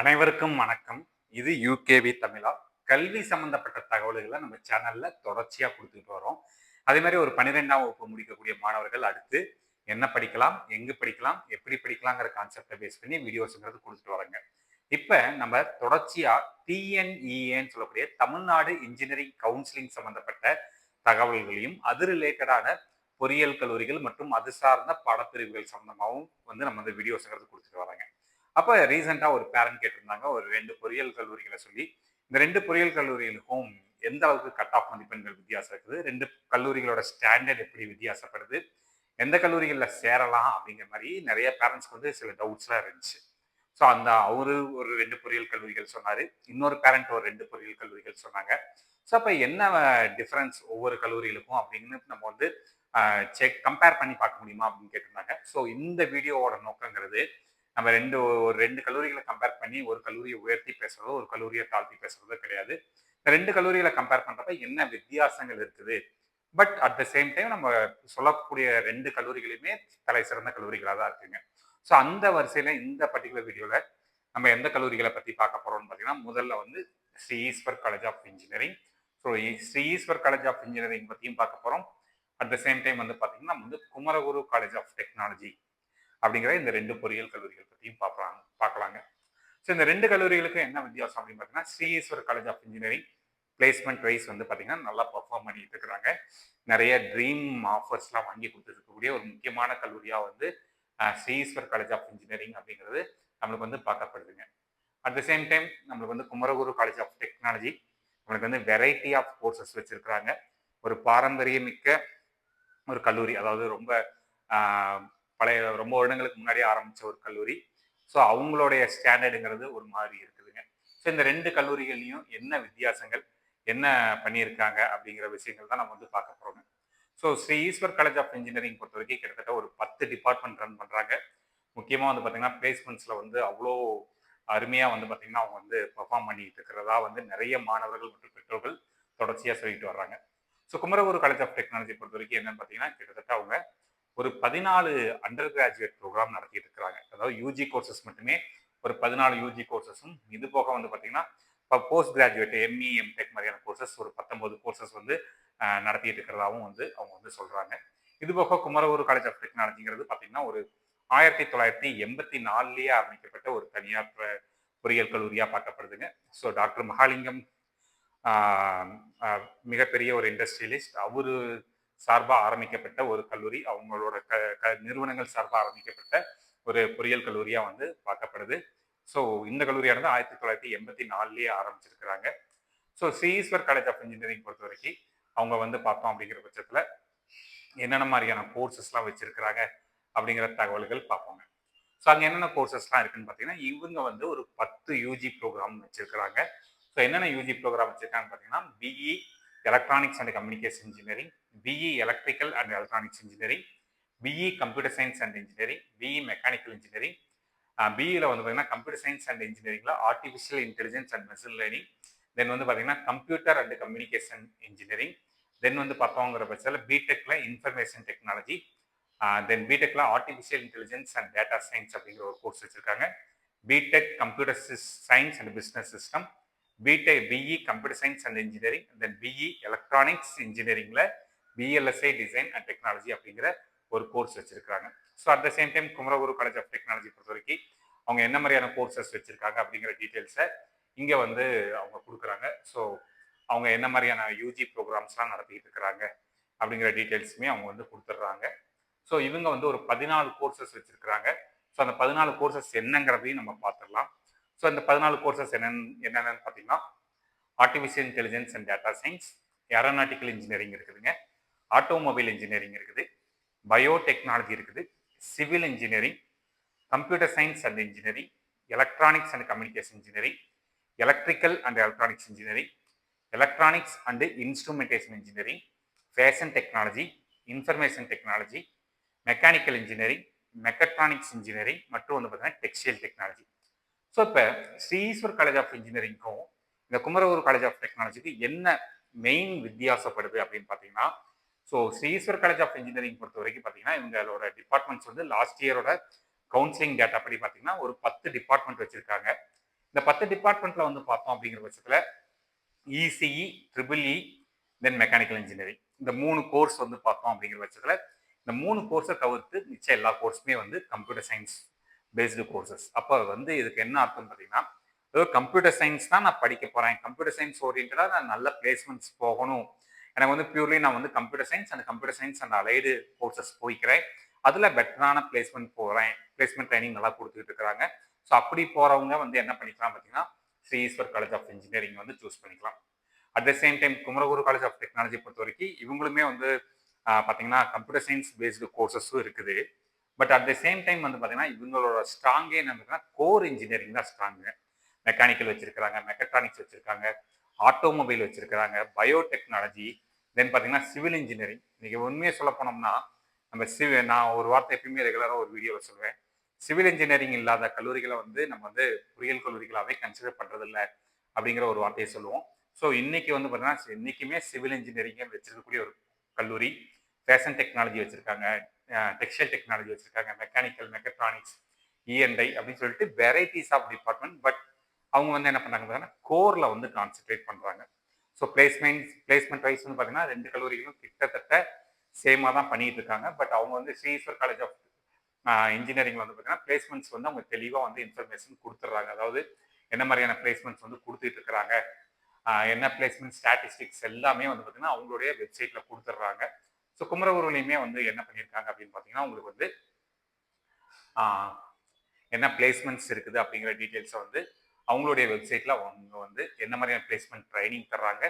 அனைவருக்கும் வணக்கம். இது யூகேவி தமிழா. கல்வி சம்பந்தப்பட்ட தகவல்களை நம்ம சேனல்ல தொடர்ச்சியா குடுத்துட்டு வரோம். அதே மாரி ஒரு 12ஆம் வகுப்பு முடிக்கக்கூடிய மாணவர்கள் அடுத்து என்ன படிக்கலாம், எங்கு படிக்கலாம், எப்படி படிக்கலாங்கிற கான்செப்ட்ட பேஸ் பண்ணி வீடியோஸ்ங்கிறது குடுத்துட்டு வர்றேங்க. இப்ப நம்ம தொடர்ச்சியா டிஎன்இஏன்னு சொல்லக்கூடிய தமிழ்நாடு இன்ஜினியரிங் கவுன்சிலிங் சம்பந்தப்பட்ட தகவல்களையும், அது ரிலேட்டடான பொறியியல் கல்லூரிகள் மற்றும் அது சார்ந்த பாடப்பிரிவுகள் சம்பந்தமாவும் நம்ம வீடியோஸ்ங்கிறது குடுத்துட்டு வர்றேங்க. அப்ப ரீசெண்டா ஒரு பேரண்ட் கேட்டிருந்தாங்க ஒரு 2 பொறியியல் கல்லூரிகளை சொல்லி. இந்த 2 பொறியியல் கல்லூரிகளுக்கும் எந்த அளவுக்கு கட் ஆஃப் மதிப்பெண்கள் வித்தியாசம் இருக்குது? 2 கல்லூரிகளோட ஸ்டாண்டர்ட் எப்படி வித்தியாசப்படுது? எந்த கல்லூரிகள்ல சேரலாம்? அப்படிங்கிற மாரி நெறைய பேரண்ட்ஸ்க்கு சில டவுட்ஸ்லாம் இருந்துச்சு. ஸோ அவரு ஒரு 2 பொறியியல் கல்லூரிகள் சொன்னாரு. இன்னொரு பேரண்ட் ஒரு 2 பொறியியல் கல்லூரிகள் சொன்னாங்க. ஸோ அப்ப என்ன டிஃபரன்ஸ் ஒவ்வொரு கல்லூரிகளுக்கும் அப்படின்னு நம்ம கம்பேர் பண்ணி பார்க்க முடியுமா? அப்படின்னு கேட்டிருந்தாங்க. ஸோ இந்த வீடியோவோட நோக்கங்கிறது நம்ம ஒரு 2 கல்லூரிகளை கம்பேர் பண்ணி ஒரு கல்லூரியை உயர்த்தி பேசுறதோ, ஒரு கல்லூரியை தாழ்த்தி பேசுறதோ கிடையாது. இந்த 2 கல்லூரிகளை கம்பேர் பண்றப்ப என்ன வித்தியாசங்கள் இருக்குது? But at the same time நம்ம சொல்லக்கூடிய 2 கல்லூரிகளுமே தலை சிறந்த கல்லூரிகளா தான் இருக்குங்க. ஸோ அந்த வரிசையில இந்த பர்ட்டிகுலர் வீடியோல நம்ம எந்த கல்லூரிகளை பத்தி பார்க்க போறோம்னு பார்த்தீங்கன்னா, முதல்ல Sri Eshwar college of engineering. So Sri Eshwar college of engineering பத்தியும் பார்க்க போறோம். அட் த சேம் டைம் பார்த்தீங்கன்னா, நம்ம குமரகுரு காலேஜ் ஆஃப் டெக்னாலஜி அப்படிங்கிற இந்த 2 பொறியியல் கல்லூரிகள் பத்தியும் பார்க்கலாங்க. ஸோ இந்த 2 கல்லூரிகளுக்கும் என்ன வித்தியாசம் அப்படின்னு பார்த்தீங்கன்னா, Sri Eshwar college of engineering placement wise பார்த்தீங்கன்னா நல்லா பெர்ஃபார்ம் பண்ணிட்டு இருக்கிறாங்க. நிறைய ட்ரீம் ஆஃபர்ஸ்லாம் வாங்கி கொடுத்துருக்கக்கூடிய ஒரு முக்கியமான கல்லூரியா Sri Eshwar college of engineering அப்படிங்கிறது நம்மளுக்கு பார்க்கப்படுதுங்க. அட் த சேம் டைம் நம்மளுக்கு குமரகுரு காலேஜ் ஆஃப் டெக்னாலஜி நம்மளுக்கு வெரைட்டி ஆஃப் கோர்சஸ் வச்சிருக்கிறாங்க. ஒரு பாரம்பரியமிக்க ஒரு கல்லூரி, அதாவது ரொம்ப பழைய ரொம்ப வருடங்களுக்கு முன்னாடியே ஆரம்பிச்ச ஒரு கல்லூரி. ஸோ அவங்களுடைய ஸ்டாண்டர்டுங்கிறது ஒரு மாதிரி இருக்குதுங்க. ஸோ இந்த 2 கல்லூரிகள்லையும் என்ன வித்தியாசங்கள், என்ன பண்ணியிருக்காங்க அப்படிங்கிற விஷயங்கள் தான் நம்ம பார்க்க போறோங்க. So Sri Eshwar college of engineering பொறுத்த வரைக்கும் கிட்டத்தட்ட ஒரு 10 டிபார்ட்மெண்ட் ரன் பண்றாங்க. முக்கியமாக பார்த்தீங்கன்னா பிளேஸ்மெண்ட்ஸ்ல அவ்வளோ அருமையாக பார்த்தீங்கன்னா அவங்க பெர்ஃபார்ம் பண்ணிட்டு இருக்கிறதா நிறைய மாணவர்கள் மற்றும் பெற்றோர்கள் தொடர்ச்சியாக சொல்லிட்டு வர்றாங்க. So Kumaraguru college of technology பொறுத்த வரைக்கும் என்னன்னு பார்த்தீங்கன்னா, கிட்டத்தட்ட அவங்க ஒரு 14 அண்டர் கிராஜுவேட் ப்ரோக்ராம் நடத்திட்டு இருக்கிறாங்க. அதாவது யூஜி கோர்சஸ் மட்டுமே ஒரு 14 யூஜி கோர்சஸும், இது போக பார்த்தீங்கன்னா இப்போ போஸ்ட் கிராஜுவேட் எம்இ எம்டெக் மாதிரியான கோர்சஸ் ஒரு 19 கோர்சஸ் நடத்திட்டு இருக்கிறதாவும் அவங்க சொல்றாங்க. இது போக குமரகுரு காலேஜ் ஆஃப் டெக்னாலஜிங்கிறது பார்த்தீங்கன்னா ஒரு 1984 ஆரம்பிக்கப்பட்ட ஒரு தனியார் பொறியியல் கல்லூரியாக பார்க்கப்படுதுங்க. ஸோ டாக்டர் மகாலிங்கம் மிகப்பெரிய ஒரு இண்டஸ்ட்ரியலிஸ்ட், அவரு சார்பாக ஆரம்பிக்கப்பட்ட ஒரு கல்லூரி, அவங்களோட நிறுவனங்கள் சார்பாக ஆரம்பிக்கப்பட்ட ஒரு பொறியியல் கல்லூரியாக பார்க்கப்படுது. ஸோ இந்த கல்லூரியானது 1984 ஆரம்பிச்சிருக்கிறாங்க. So Sri Eshwar college of engineering பொறுத்த வரைக்கும் அவங்க பார்த்தோம் அப்படிங்கிற பட்சத்தில் என்னென்ன மாதிரியான கோர்சஸ்லாம் வச்சிருக்கிறாங்க அப்படிங்கிற தகவல்கள் பார்ப்போங்க. ஸோ அங்கே என்னென்ன கோர்சஸ்லாம் இருக்குன்னு பார்த்தீங்கன்னா, இவங்க ஒரு 10 யூஜி ப்ரோக்ராம் வச்சிருக்கிறாங்க. ஸோ என்னென்ன யூஜி ப்ரோக்ராம் வச்சிருக்காங்கன்னு பார்த்தீங்கன்னா, BE electronics and communication engineering, BE electrical and electronics engineering, BE computer science and engineering, BE mechanical engineering. பிஇல பார்த்தீங்கன்னா கம்ப்யூட்டர் சயின்ஸ் அண்ட் இன்ஜினியரிங்ல artificial intelligence and machine learning, then பார்த்தீங்கன்னா computer and communication engineering, then பார்த்தோங்கிற பட்சத்தில் பிடெக்ல information technology, then பிடெக்ல artificial intelligence and data science அப்படிங்கிற ஒரு கோர்ஸ் வச்சிருக்காங்க. B Tech computer science and business system, BE computer science and engineering, then BE electronics இன்ஜினியரிங்ல V L S I design and technology அப்படிங்கிற ஒரு கோர்ஸ் வச்சிருக்காங்க. So at the same time Kumaraguru college of technology பொறுத்த வரைக்கும் அவங்க என்ன மாதிரியான கோர்சஸ் வச்சிருக்காங்க அப்படிங்கிற டீட்டெயில்ஸை இங்கே அவங்க கொடுக்குறாங்க. ஸோ அவங்க என்ன மாதிரியான யூஜி ப்ரோக்ராம்ஸ்லாம் நடத்திட்டு இருக்கிறாங்க அப்படிங்கிற டீட்டெயில்ஸுமே அவங்க கொடுத்துட்றாங்க. ஸோ இவங்க ஒரு 14 கோர்சஸ் வச்சிருக்கிறாங்க. ஸோ அந்த 14 கோர்சஸ் என்னங்கிறதையும் நம்ம பார்த்துடலாம். ஸோ அந்த 14 கோர்சஸ் என்னென்னு பார்த்தீங்கன்னா, artificial intelligence and data science, aeronautical engineering இருக்குதுங்க, ஆட்டோமொபைல் இன்ஜினியரிங் இருக்குது, பயோடெக்னாலஜி இருக்குது, civil engineering, computer science and engineering, electronics and communication engineering, electrical and electronics engineering, electronics and instrumentation engineering, fashion technology, information technology, mechanical engineering, mechatronics engineering மற்றும் பார்த்தீங்கன்னா textile technology. So இப்போ Sri Eshwar college of இன்ஜினியரிங்க்கும் இந்த Kumaraguru college of டெக்னாலஜிக்கு என்ன main வித்தியாசப்படுது அப்படின்னு பார்த்தீங்கன்னா, so Sri Eshwar college of engineering பொறுத்த வரைக்கும் பார்த்தீங்கன்னா இவங்களோட டிபார்ட்மெண்ட்ஸ் லாஸ்ட் இயரோட கவுன்சிலிங் டேட்டா படி பார்த்தீங்கன்னா ஒரு 10 டிபார்ட்மெண்ட் வச்சிருக்காங்க. இந்த 10 டிபார்ட்மெண்ட்ல வந்து பார்த்தோம் அப்படிங்கிற பட்சத்தில் இசிஇ, ட்ரிபிள் இ, தென் மெக்கானிக்கல் இன்ஜினியரிங் இந்த 3 கோர்ஸ் வந்து பார்த்தோம் அப்படிங்கிற பட்சத்தில் இந்த 3 கோர்ஸை தவிர்த்து மிச்சம் எல்லா கோர்ஸுமே வந்து கம்ப்யூட்டர் சயின்ஸ் பேஸ்டு கோர்சஸ். அப்போ வந்து இதுக்கு என்ன அர்த்தம் பார்த்தீங்கன்னா, ஏதோ கம்ப்யூட்டர் சயின்ஸ் தான் நான் படிக்க போகிறேன், கம்ப்யூட்டர் சயின்ஸ் ஓரியன்டாக நான் நல்ல பிளேஸ்மெண்ட்ஸ் போகணும், எனக்கு வந்து பியூர்லி நான் வந்து computer science and allied courses போய்க்கிறேன், அதில் பெட்டரான பிளேஸ்மெண்ட் போகிறேன், பிளேஸ்மெண்ட் ட்ரைனிங் நல்லா கொடுத்துக்கிட்டு இருக்கிறாங்க. ஸோ அப்படி போகிறவங்க வந்து என்ன பண்ணிக்கலாம் பார்த்தீங்கன்னா, Sri Eshwar college of engineering வந்து சூஸ் பண்ணிக்கலாம். At the same time Kumaraguru college of technology பொறுத்த வரைக்கும் இவங்களுமே வந்து பார்த்தீங்கன்னா கம்ப்யூட்டர் சயின்ஸ் பேஸ்டு கோர்சஸும் இருக்குது. But at the same time வந்து பார்த்தீங்கன்னா இவங்களோட ஸ்ட்ராங்கே என்ன கோர் இன்ஜினியரிங் தான் ஸ்ட்ராங்கு. மெக்கானிக்கல் வச்சிருக்கிறாங்க, மெக்கட்ரானிக்ஸ் வச்சிருக்காங்க, ஆட்டோமொபைல் வச்சிருக்கிறாங்க, பயோடெக்னாலஜி, தென் பார்த்தீங்கன்னா சிவில் இன்ஜினியரிங். இன்னைக்கு உண்மையை சொல்ல போனோம்னா நம்ம நான் ஒரு வார்த்தை எப்பயுமே ரெகுலராக ஒரு வீடியோவில் சொல்லுவேன், சிவில் இன்ஜினியரிங் இல்லாத கல்லூரிகளை வந்து நம்ம வந்து பொறியியல் கல்லூரிகளாகவே கன்சிடர் பண்ணுறதில்ல அப்படிங்கிற ஒரு வார்த்தையை சொல்லுவோம். ஸோ இன்னைக்கு வந்து பார்த்தீங்கன்னா இன்னைக்குமே சிவில் இன்ஜினியரிங்கை வச்சிருக்கக்கூடிய ஒரு கல்லூரி, ஃபேஷன் டெக்னாலஜி வச்சிருக்காங்க, டெக்ஸ்டைல் டெக்னாலஜி வச்சிருக்காங்க, மெக்கானிக்கல், மெக்கட்ரானிக்ஸ், இஎன்ஐ அப்படின்னு சொல்லிட்டு வெரைட்டிஸ் ஆஃப் டிபார்ட்மெண்ட். பட் அவங்க வந்து என்ன பண்ணாங்க கோரில் வந்து கான்சென்ட்ரேட் பண்ணுறாங்க. ஸோ பிளேஸ்மெண்ட் வைஸ் வந்து பார்த்தீங்கன்னா 2 கல்லூரிகளும் கிட்டத்தட்ட சேமாக தான் பண்ணிட்டு இருக்காங்க. பட் அவங்க வந்து Sri Eshwar college of engineering வந்து பார்த்தீங்கன்னா பிளேஸ்மெண்ட்ஸ் வந்து அவங்க தெளிவாக வந்து இன்ஃபர்மேஷன் கொடுத்துட்றாங்க. அதாவது என்ன மாதிரியான பிளேஸ்மெண்ட்ஸ் வந்து கொடுத்துட்டு இருக்கிறாங்க, என்ன பிளேஸ்மெண்ட் ஸ்டாட்டிஸ்டிக்ஸ் எல்லாமே வந்து பார்த்தீங்கன்னா அவங்களுடைய வெப்சைட்டில் கொடுத்துட்றாங்க. ஸோ குமரகுருலையுமே வந்து என்ன பண்ணியிருக்காங்க அப்படின்னு பார்த்தீங்கன்னா உங்களுக்கு வந்து என்ன பிளேஸ்மெண்ட்ஸ் இருக்குது அப்படிங்கிற டீட்டெயில்ஸை வந்து அவங்களுடைய வெப்சைட்டில் அவங்க வந்து என்ன மாதிரியான பிளேஸ்மெண்ட் ட்ரைனிங் தர்றாங்க,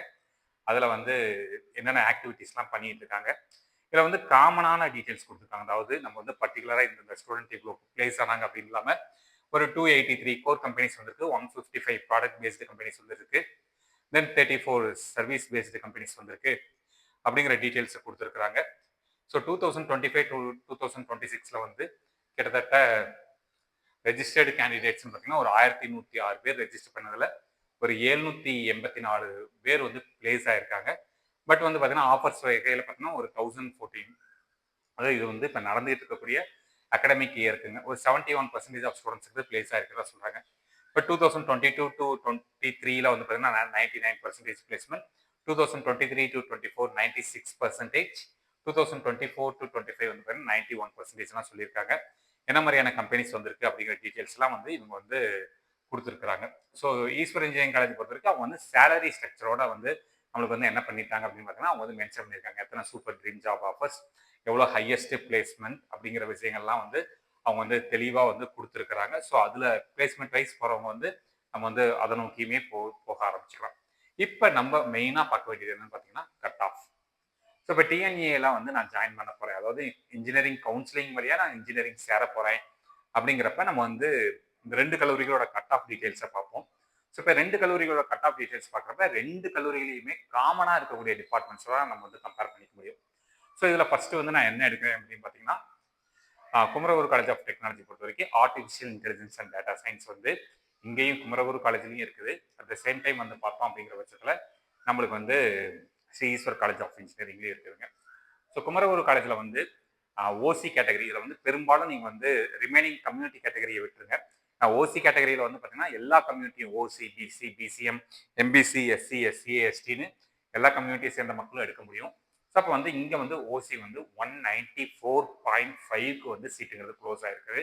அதில் வந்து என்னென்ன ஆக்டிவிட்டீஸ்லாம் பண்ணிட்டு இருக்காங்க, இதில் வந்து காமனான டீட்டெயில்ஸ் கொடுத்துருக்காங்க. அதாவது நம்ம வந்து பர்டிகுலராக இந்த ஸ்டூடெண்ட் இவ்வளோ பிளேஸ் ஆனாங்க அப்படின்னு இல்லாமல் ஒரு 283 கோர் கம்பெனிஸ் வந்துருக்கு, 155 ப்ராடக்ட் பேஸ்டு கம்பெனிஸ் வந்துருக்கு, தென் 34 சர்வீஸ் பேஸ்டு கம்பெனிஸ் வந்திருக்கு அப்படிங்கிற டீட்டெயில்ஸை கொடுத்துருக்குறாங்க. ஸோ 2025 to 2026 வந்து கிட்டத்தட்ட ரெஜிஸ்டர்டு கேண்டிடேட்ஸ்னு பார்த்தீங்கன்னா ஒரு 1106 பேர் ரெஜிஸ்டர் பண்ணதில் ஒரு 784 பேர் வந்து பிளேஸ் ஆயிருக்காங்க. பட் வந்து பார்த்தீங்கன்னா ஆஃபர்ஸ் வகையில் பார்த்தீங்கன்னா ஒரு 1014, அதாவது இது வந்து இப்போ நடந்துகிட்டு இருக்கக்கூடிய அகடமிக் இயருக்குங்க ஒரு 71% ஆஃப் ஸ்டூடெண்ட்ஸுக்கு பிளேஸ் ஆயிருக்கிறதா சொல்கிறாங்க. இப்போ 2022 to 23 வந்து பார்த்தீங்கன்னா 99% பிளேஸ்மெண்ட், 2023 to 24 96%, 2024 to 25 வந்து பார்த்தீங்கன்னா 91% சொல்லியிருக்காங்க. என்ன மாதிரியான கம்பெனிஸ் வந்திருக்கு அப்படிங்கிற டீட்டெயில்ஸ்லாம் வந்து இவங்க வந்து கொடுத்துருக்குறாங்க. ஸோ ஈஸ்வர் இன்ஜினியரிங் காலேஜ் பொறுத்த வரைக்கும் அவங்க வந்து சேலரி ஸ்ட்ரக்சரோட வந்து நம்மளுக்கு வந்து என்ன பண்ணிட்டாங்க அப்படின்னு பார்த்தீங்கன்னா அவங்க வந்து மென்ஷன் பண்ணியிருக்காங்க, எத்தனை சூப்பர் ட்ரீம் ஜாப் ஆஃபர்ஸ், எவ்வளோ ஹையஸ்ட் பிளேஸ்மெண்ட் அப்படிங்கிற விஷயங்கள்லாம் வந்து அவங்க வந்து தெளிவாக வந்து கொடுத்துருக்குறாங்க. ஸோ அதில் பிளேஸ்மெண்ட் வைஸ் போகிறவங்க வந்து நம்ம வந்து அதை நோக்கியுமே போக ஆரம்பிச்சுக்கலாம். இப்போ நம்ம மெயினாக பார்க்க வேண்டியது என்னன்னு பார்த்தீங்கன்னா கட் ஆஃப். ஸோ இப்போ டிஎன்ஏலாம் வந்து நான் ஜாயின் பண்ண போகிறேன், அதாவது இன்ஜினியரிங் கவுன்சிலிங் வழியாக நான் இன்ஜினியரிங் சேர போகிறேன் அப்படிங்கிறப்ப நம்ம வந்து இந்த 2 கல்லூரிகளோட கட் ஆஃப் டீட்டெயில்ஸை பார்ப்போம். ஸோ இப்போ 2 கல்லூரிகளோட கட் ஆஃப் டீட்டெயில்ஸ் பார்க்குறப்ப 2 கல்லூரிகளையுமே காமனாக இருக்கக்கூடிய டிபார்ட்மெண்ட்ஸ் தான் நம்ம வந்து கம்பேர் பண்ணிக்க முடியும். ஸோ இதில் ஃபர்ஸ்ட் வந்து நான் என்ன எடுக்கிறேன் அப்படின்னு பார்த்தீங்கன்னா குமரகுரு காலேஜ் ஆஃப் டெக்னாலஜி பொறுத்த வரைக்கும் artificial intelligence and data science வந்து இங்கேயும் குமரகுரு காலேஜ்லையும் இருக்குது. அட் த சேம் டைம் வந்து பார்த்தோம் அப்படிங்கிற பட்சத்தில் நம்மளுக்கு வந்து ஸ்ரீ ஈஸ்வர் காலேஜ் ஆஃப் இன்ஜினியரிங்லேயும் இருக்குதுங்க. ஸோ குமரகுரு காலேஜில் வந்து ஓசி கேட்டகரி, இதில் வந்து பெரும்பாலும் நீங்கள் வந்து ரிமைனிங் கம்யூனிட்டி கேட்டகரியை விட்டுருங்க. ஓசி கேட்டகரியில் வந்து பார்த்தீங்கன்னா எல்லா கம்யூனிட்டியும் OC, BC, BCM, MBC, SC, SC, எஸ்டின்னு எல்லா கம்யூனிட்டியை சேர்ந்த மக்களும் எடுக்க முடியும். ஸோ அப்போ வந்து இங்கே வந்து ஓசி வந்து 194.5க்கு வந்து சீட்டுங்கிறது க்ளோஸ் ஆயிருக்குது.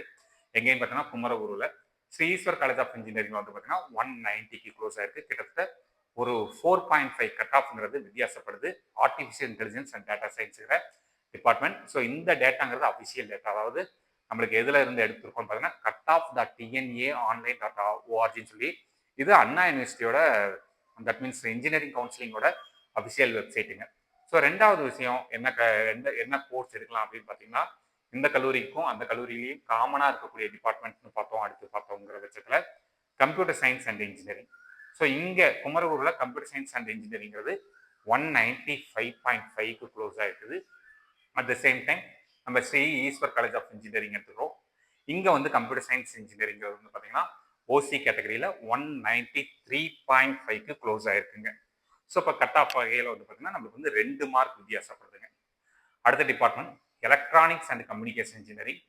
எங்கேயும் பார்த்தீங்கன்னா குமரகுருவில். Sri Eshwar college of engineering வந்து பார்த்தீங்கன்னா 190க்கு க்ளோஸ் ஆயிருக்கு. கிட்டத்தட்ட ஒரு 4.5 கட் ஆஃப்ங்கிறது வித்தியாசப்படுது ஆர்டிஃபிஷியல் இன்டெலிஜென்ஸ் அண்ட் டேட்டா சயின்ஸுங்கிற டிபார்ட்மெண்ட். ஸோ இந்த டேட்டாங்கிறது அஃபிஷியல் டேட்டா, அதாவது நம்மளுக்கு எதில் இருந்து எடுத்துருக்கோம்னு பார்த்தீங்கன்னா கட் ஆஃப் டிஎன்ஏ ஆன்லைன் .orgன்னு சொல்லி இது அண்ணா யூனிவர்சிட்டியோட, தட் மீன்ஸ் இன்ஜினியரிங் கவுன்சிலிங்கோட அஃபிஷியல் வெப்சைட்டுங்க. ஸோ ரெண்டாவது விஷயம் என்ன கோர்ஸ் எடுக்கலாம் அப்படின்னு பார்த்தீங்கன்னா இந்த கல்லூரிக்கும் அந்த கல்லூரியிலையும் காமனாக இருக்கக்கூடிய டிபார்ட்மெண்ட்னு அடுத்து பார்த்தோங்கிற பட்சத்தில் computer science and engineering. So இங்கே குமரகுருவில் கம்ப்யூட்டர் சயின்ஸ் அண்ட் இன்ஜினியரிங்கிறது 195.5க்கு க்ளோஸ் ஆகிருக்குது. அட் த சேம் டைம் நம்ம Sri Eshwar college of engineering எடுத்துக்கிறோம். இங்கே வந்து கம்ப்யூட்டர் சயின்ஸ் இன்ஜினியரிங் வந்து பார்த்தீங்கன்னா ஓசி கேட்டகரியில் 193.5க்கு க்ளோஸ் ஆகிருக்குங்க. ஸோ இப்போ கட் ஆஃப் வகையில் வந்து பார்த்தீங்கன்னா நம்மளுக்கு வந்து 2 மார்க் வித்தியாசப்படுதுங்க. அடுத்த department electronics and communication engineering.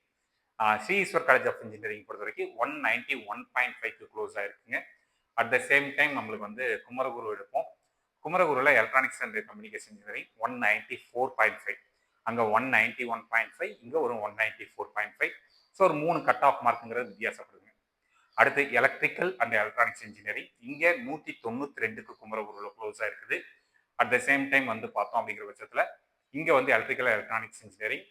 Sri Eshwar college of engineering பொறுத்த வரைக்கும் 191.5க்கு க்ளோஸ் ஆகிருக்குங்க. அட் த சேம் டைம் நம்மளுக்கு வந்து குமரகுரு எடுப்போம். குமரகுருவில் எலக்ட்ரானிக்ஸ் அண்ட் கம்யூனிகேஷன் இன்ஜினியரிங் 194.5, அங்கே 191.5, இங்கே ஒரு 194.5. ஸோ ஒரு 3 கட் ஆஃப் மார்க்குங்கிறது வித்தியாசப்படுதுங்க. அடுத்து எலக்ட்ரிக்கல் அண்ட் எலக்ட்ரானிக்ஸ் இன்ஜினியரிங் இங்கே 192க்கு குமரகுருவில் க்ளோஸ் ஆயிருக்குது. அட் த சேம் டைம் வந்து பார்த்தோம் அப்படிங்கிற பட்சத்தில் இங்கே வந்து எலக்ட்ரிக்கல் எலக்ட்ரானிக்ஸ் இன்ஜினியரிங்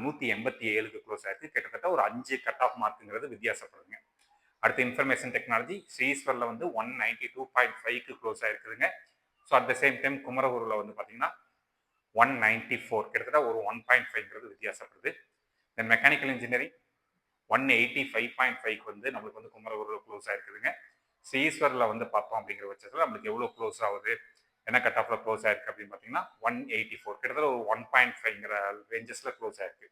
187க்கு க்ளோஸ் ஆயிருக்கு. கிட்டத்தட்ட ஒரு 5 கட் ஆஃப் மார்க்குங்கிறது வித்தியாசப்படுதுங்க. அடுத்து இன்ஃபர்மேஷன் டெக்னாலஜி ஸ்ரீஸ்வரில் வந்து 192.5க்கு க்ளோஸ் ஆயிருக்குதுங்க. So at the same time குமரகுருவில் வந்து பார்த்தீங்கன்னா 194, கிட்டத்தட்ட ஒரு 1.5ங்கிறது வித்தியாசப்படுது. தென் மெக்கானிக்கல் இன்ஜினியரிங் 185.5க்கு வந்து நம்மளுக்கு வந்து குமரகுருவில் க்ளோஸ் ஆயிருக்குதுங்க. ஸ்ரீஸ்வரில் வந்து பார்த்தோம் அப்படிங்கிற பட்சத்தில் நம்மளுக்கு எவ்வளோ க்ளோஸ் ஆகுது, என்ன கட் ஆஃப்ல க்ளோஸ் ஆயிருக்கு அப்படின்னு பார்த்தீங்கன்னா 184, கிட்டத்தட்ட ஒரு 1.5ங்கிற ரேஞ்சஸில் க்ளோஸ் ஆயிருக்கு.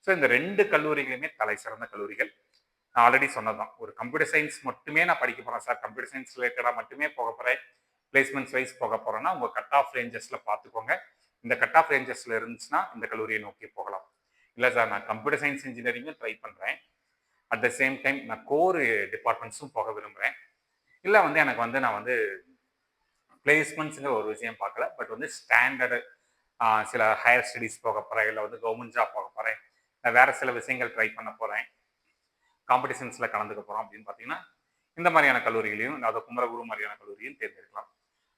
ஸோ இந்த 2 கல்லூரிகளுமே தலை சிறந்த கல்லூரிகள். நான் ஆல்ரெடி சொன்னதான், ஒரு கம்ப்யூட்டர் சயின்ஸ் மட்டுமே நான் படிக்க போகிறேன் சார், கம்ப்யூட்டர் சயின்ஸ் ரிலேட்டடாக மட்டுமே போக போகிறேன், பிளேஸ்மெண்ட்ஸ் வைஸ் போக போகிறேன்னா உங்கள் கட் ஆஃப் ரேஞ்சஸில் பார்த்துக்கோங்க. இந்த கட் ஆஃப் ரேஞ்சஸில் இருந்துச்சுன்னா இந்த கல்லூரியை நோக்கி போகலாம். இல்லை சார் நான் கம்ப்யூட்டர் சயின்ஸ் இன்ஜினியரிங்கும் ட்ரை பண்ணுறேன், அட் த சேம் டைம் நான் கோர் டிபார்ட்மெண்ட்ஸும் போக விரும்புகிறேன், இல்லை வந்து எனக்கு வந்து நான் வந்து பிளேஸ்மெண்ட்ஸுங்கிற ஒரு விஷயம் பார்க்கல, பட் வந்து ஸ்டாண்டர்டு சில ஹையர் ஸ்டடீஸ் போக போகிறேன், இல்லை வந்து கவர்மெண்ட் ஜாப் போக போகிறேன், நான் வேறு சில விஷயங்கள் ட்ரை பண்ண போகிறேன், காம்படிஷன்ஸில் கலந்துக்க போகிறோம் அப்படின்னு பார்த்தீங்கன்னா இந்த மாதிரியான கல்லூரிகளையும், அதாவது குமரகுரு மாதிரியான கல்லூரியும் தேர்ந்தெடுக்கலாம்.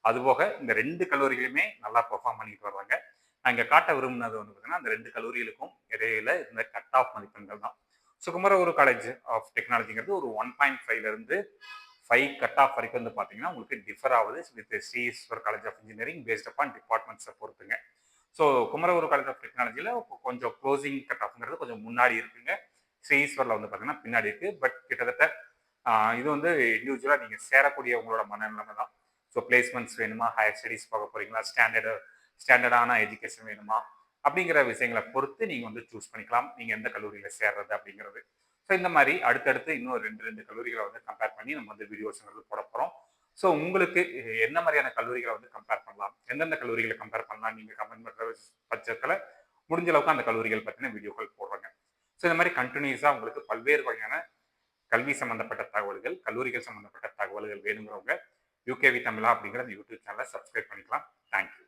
அதுபோக இந்த 2 கல்லூரிகளுமே நல்லா பெர்ஃபார்ம் பண்ணிட்டு வர்றாங்க. நான் இங்கே காட்ட விரும்பினது வந்து பார்த்தீங்கன்னா அந்த 2 கல்லூரிகளுக்கும் இடையில இந்த கட் ஆஃப் மதிப்பெண்கள் தான். ஸோ குமரகுரு காலேஜ் ஆஃப் டெக்னாலஜிங்கிறது ஒரு 1.5லேருந்து 5 கட் ஆஃப் வரைக்கும் வந்து பார்த்தீங்கன்னா உங்களுக்கு டிஃபர் ஆகுது with Sri Eshwar college of engineering based upon டிபார்ட்மெண்ட்ஸை பொறுத்துங்க. ஸோ குமரகுரு காலேஜ் ஆஃப் டெக்னாலஜியில் கொஞ்சம் க்ளோசிங் கட் ஆஃப்ங்கிறது கொஞ்சம் முன்னாடி இருக்குங்க, ஸ்ரீஸ்வரில் வந்து பார்த்தீங்கன்னா பின்னாடி இருக்குது. பட் கிட்டத்தட்ட இது வந்து இண்டிவிஜுவலாக நீங்கள் சேரக்கூடிய உங்களோட மனநிலைமை தான். ஸோ பிளேஸ்மெண்ட்ஸ் வேணுமா, ஹையர் ஸ்டடீஸ் போக போகிறீங்களா, ஸ்டாண்டர்டான எஜுகேஷன் வேணுமா அப்படிங்கிற விஷயங்களை பொறுத்து நீங்கள் வந்து சூஸ் பண்ணிக்கலாம் நீங்கள் எந்த கல்லூரியில் சேர்றது அப்படிங்கிறது. ஸோ இந்த மாதிரி அடுத்தடுத்து இன்னும் 2 கல்லூரிகளை வந்து கம்பேர் பண்ணி நம்ம வந்து வீடியோஸ்ங்கிறது போட போகிறோம். ஸோ உங்களுக்கு என்ன மாதிரியான கல்லூரிகளை வந்து கம்பேர் பண்ணலாம், எந்தெந்த கல்லூரிகளை கம்பேர் பண்ணலாம் நீங்கள் கமெண்ட் பண்ணுற பட்சத்தில் முடிஞ்ச அளவுக்கு அந்த கல்லூரிகள் பற்றின வீடியோக்கள் போடுறாங்க. ஸோ இந்த மாதிரி கண்டினியூஸாக உங்களுக்கு பல்வேறு வகையான கல்வி சம்பந்தப்பட்ட தகவல்கள், கல்லூரிகள் சம்பந்தப்பட்ட தகவல்கள் வேணுங்கிறவங்க யூகேவி தமிழா அப்படிங்கிற யூடியூப் சேனலை சப்ஸ்கிரைப் பண்ணிக்கலாம். தேங்க்யூ.